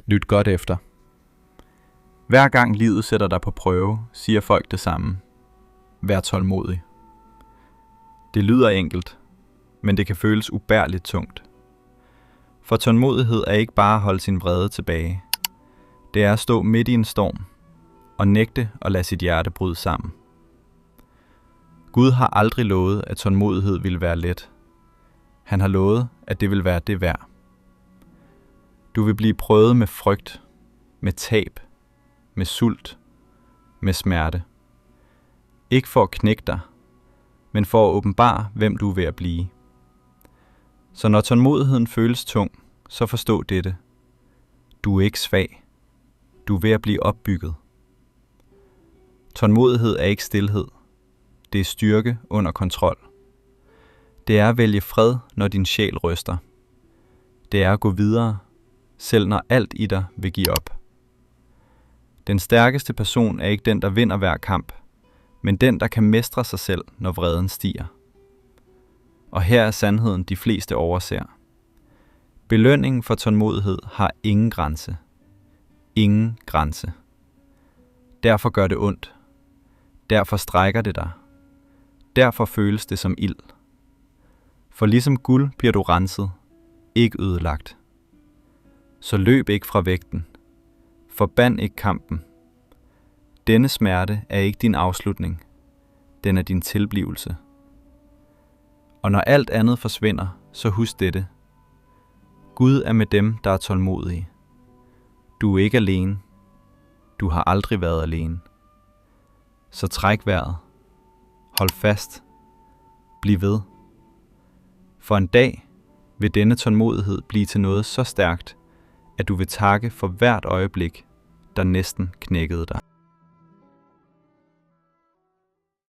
Lyt godt efter. Hver gang livet sætter dig på prøve, siger folk det samme. Vær tålmodig. Det lyder enkelt, men det kan føles ubærligt tungt. For tålmodighed er ikke bare at holde sin vrede tilbage. Det er at stå midt i en storm og nægte at lade sit hjerte bryde sammen. Gud har aldrig lovet, at tålmodighed ville være let. Han har lovet, at det vil være det værd. Du vil blive prøvet med frygt, med tab, med sult, med smerte. Ikke for at knække dig, men for at åbenbare, hvem du er ved at blive. Så når tålmodigheden føles tung, så forstå dette. Du er ikke svag. Du er ved at blive opbygget. Tålmodighed er ikke stilhed. Det er styrke under kontrol. Det er at vælge fred, når din sjæl ryster. Det er at gå videre, selv når alt i dig vil give op. Den stærkeste person er ikke den, der vinder hver kamp, men den, der kan mestre sig selv, når vreden stiger. Og her er sandheden, de fleste overser. Belønningen for tålmodighed har ingen grænse. Ingen grænse. Derfor gør det ondt. Derfor strækker det dig. Derfor føles det som ild. For ligesom guld bliver du renset, ikke ødelagt. Så løb ikke fra vægten. Forband ikke kampen. Denne smerte er ikke din afslutning. Den er din tilblivelse. Og når alt andet forsvinder, så husk dette. Gud er med dem, der er tålmodige. Du er ikke alene. Du har aldrig været alene. Så træk vejret. Hold fast. Bliv ved. For en dag vil denne tålmodighed blive til noget så stærkt, at du vil takke for hvert øjeblik, der næsten knækkede dig.